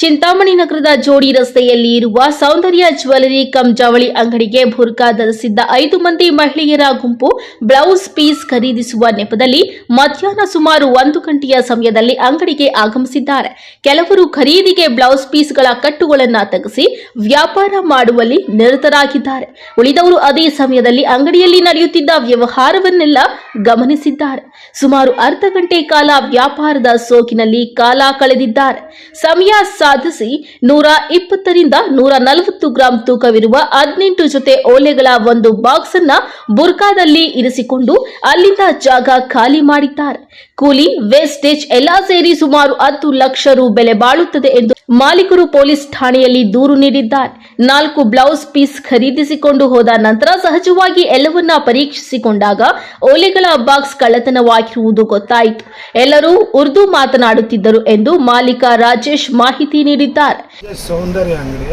ಚಿಂತಾಮಣಿ ನಗರದ ಜೋಡಿ ರಸ್ತೆಯಲ್ಲಿ ಇರುವ ಸೌಂದರ್ಯ ಜ್ಯುವೆಲರಿ ಕಮ್ ಜವಳಿ ಅಂಗಡಿಗೆ ಬುರ್ಕಾ ಧರಿಸಿದ್ದ 5 ಮಂದಿ ಮಹಿಳೆಯರ ಗುಂಪು ಬ್ಲೌಸ್ ಪೀಸ್ ಖರೀದಿಸುವ ನೆಪದಲ್ಲಿ ಮಧ್ಯಾಹ್ನ ಸುಮಾರು 1 ಗಂಟೆಯ ಸಮಯದಲ್ಲಿ ಅಂಗಡಿಗೆ ಆಗಮಿಸಿದ್ದಾರೆ. ಕೆಲವರು ಖರೀದಿಗೆ ಬ್ಲೌಸ್ ಪೀಸ್ಗಳ ಕಟ್ಟುಗಳನ್ನು ತೆಗೆಸಿ ವ್ಯಾಪಾರ ಮಾಡುವಲ್ಲಿ ನಿರತರಾಗಿದ್ದಾರೆ. ಉಳಿದವರು ಅದೇ ಸಮಯದಲ್ಲಿ ಅಂಗಡಿಯಲ್ಲಿ ನಡೆಯುತ್ತಿದ್ದ ವ್ಯವಹಾರವನ್ನೆಲ್ಲ ಗಮನಿಸಿದ್ದಾರೆ. ಸುಮಾರು ಅರ್ಧ ಗಂಟೆ ಕಾಲ ವ್ಯಾಪಾರದ ಸೋಗಿನಲ್ಲಿ ಕಾಲ ಕಳೆದಿದ್ದಾರೆ. ಸಮಯ ಸಾಧಿಸಿ 120 ರಿಂದ 140 ಗ್ರಾಂ ತೂಕವಿರುವ 18 ಜೊತೆ ಓಲೆಗಳ ಒಂದು ಬಾಕ್ಸ್ ಅನ್ನ ಬುರ್ಕಾದಲ್ಲಿ ಇರಿಸಿಕೊಂಡು ಅಲ್ಲಿಂದ ಜಾಗ ಖಾಲಿ ಮಾಡಿದ್ದಾರೆ. ಕೂಲಿ, ವೇಸ್ಟೇಜ್ ಎಲ್ಲಾ ಸೇರಿ ಸುಮಾರು 10 ಲಕ್ಷ ರು ಬೆಲೆ ಬಾಳುತ್ತದೆ ಎಂದು ಮಾಲೀಕರು ಪೊಲೀಸ್ ಠಾಣೆಯಲ್ಲಿ ದೂರು ನೀಡಿದ್ದಾರೆ. 4 ಬ್ಲೌಸ್ ಪೀಸ್ ಖರೀದಿಸಿಕೊಂಡು ಹೋದ ನಂತರ ಸಹಜವಾಗಿ ಎಲ್ಲವನ್ನ ಪರೀಕ್ಷಿಸಿಕೊಂಡಾಗ ಓಲೆಗಳ ಬಾಕ್ಸ್ ಕಳ್ಳತನವಾಗಿರುವುದು ಗೊತ್ತಾಯಿತು. ಎಲ್ಲರೂ ಉರ್ದು ಮಾತನಾಡುತ್ತಿದ್ದರು ಎಂದು ಮಾಲೀಕ ರಾಜೇಶ್ ಮಾಹಿತಿ ನೀಡಿದ್ದಾರೆ. ಸೌಂದರ್ಯ ಅಂಗಡಿ,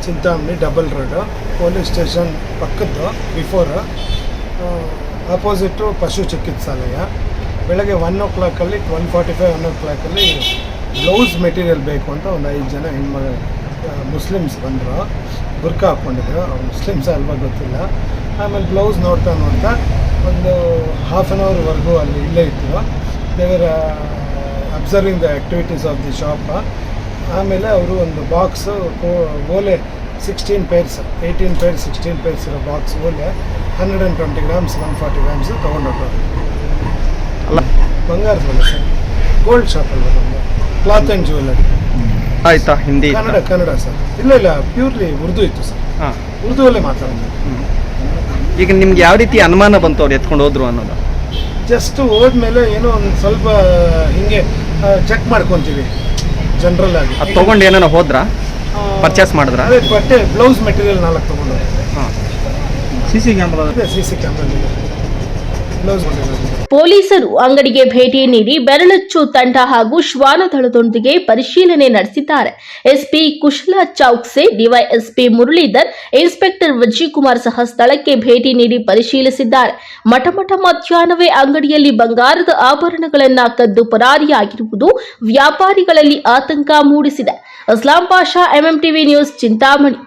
Chintamani double road, police station ಪಕ್ಕದ್ದು, ಬಿಫೋರ್ ಆಪೋಸಿಟು ಪಶು ಚಿಕಿತ್ಸಾಲಯ. ಬೆಳಗ್ಗೆ 1 o'clock 12:45 1 o'clock ಬ್ಲೌಸ್ ಮೆಟೀರಿಯಲ್ ಬೇಕು ಅಂತ ಒಂದು 5 ಜನ ಮುಸ್ಲಿಮ್ಸ್ ಬಂದರು. ಬುರ್ಕಾ ಹಾಕ್ಕೊಂಡಿದ್ರು. ಮುಸ್ಲಿಮ್ಸ್ ಅಲ್ವಾ ಗೊತ್ತಿಲ್ಲ. ಆಮೇಲೆ ಬ್ಲೌಸ್ ನೋಡ್ತಾ ಒಂದು ಹಾಫ್ ಆನ್ ಅವರ್ವರೆಗೂ ಅಲ್ಲಿ ಇಲ್ಲೇ ಇತ್ತು. ದೇವರ observing the activities of the shop. ಆಮೇಲೆ ಅವರು ಒಂದು ಬಾಕ್ಸು ಓಲೆ 16 ಪೇರ್ಸ್ 18 ಪೇರ್ಸ್ 16 ಪೇರ್ಸ್ ಇರೋ ಬಾಕ್ಸ್ ಓಲೆ 120 ಗ್ರಾಮ್ಸ್ 140 ಗ್ರಾಮ್ಸ್ ತೊಗೊಂಡೋಗ್ರು. ಬಂಗಾರದ ಓಲೆ ಸರ್, ಗೋಲ್ಡ್ ಶಾಪ್ ಅಲ್ವ ನಮ್ಮದು, ಕ್ಲಾತ್ ಆ್ಯಂಡ್ ಜ್ಯುವೆಲರಿ. ಆಯ್ತಾ? ಹಿಂದಿ ಕನ್ನಡ ಸರ್. ಇಲ್ಲ ಪ್ಯೂರ್ಲಿ ಉರ್ದು ಇತ್ತು ಸರ್. ಉರ್ದು ಅಲ್ಲೇ ಮಾತಾಡೋದು. ಈಗ ನಿಮ್ಗೆ ಯಾವ ರೀತಿ ಅನುಮಾನ ಬಂತು ಅವ್ರು ಎತ್ಕೊಂಡು ಹೋದ್ರು ಅನ್ನೋದು? ಜಸ್ಟ್ ಹೋದ್ಮೇಲೆ ಏನೋ ಒಂದು ಸ್ವಲ್ಪ ಹಿಂಗೆ ಚೆಕ್ ಮಾಡ್ಕೊತೀವಿ ಜನರಲ್ ಆಗಿ. ಅದು ತೊಗೊಂಡು ಏನಾರ ಹೋದ್ರಾ, ಪರ್ಚೇಸ್ ಮಾಡಿದ್ರಾ? ಅದೇ ಬಟ್ಟೆ ಬ್ಲೌಸ್ ಮೆಟೀರಿಯಲ್ 4 ತೊಗೊಂಡು. CC camera blouse material. ಪೊಲೀಸರು ಅಂಗಡಿಗೆ ಭೇಟಿ ನೀಡಿ ಬೆರಳಚ್ಚು ತಂಡ ಹಾಗೂ ಶ್ವಾನದಳದೊಂದಿಗೆ ಪರಿಶೀಲನೆ ನಡೆಸಿದ್ದಾರೆ. ಎಸ್ಪಿ ಕುಶಲ ಚೌಕ್ಸೆ, ಡಿವೈಎಸ್ಪಿ ಮುರಳೀಧರ್, ಇನ್ಸ್ಪೆಕ್ಟರ್ ವಿಜಯಕುಮಾರ್ ಸಹ ಸ್ಥಳಕ್ಕೆ ಭೇಟಿ ನೀಡಿ ಪರಿಶೀಲಿಸಿದ್ದಾರೆ. ಮಧ್ಯಾಹ್ನವೇ ಅಂಗಡಿಯಲ್ಲಿ ಬಂಗಾರದ ಆಭರಣಗಳನ್ನು ಕದ್ದು ಪರಾರಿಯಾಗಿರುವುದು ವ್ಯಾಪಾರಿಗಳಲ್ಲಿ ಆತಂಕ ಮೂಡಿಸಿದೆ. Aslam Pasha, MMTV news, Chintamani.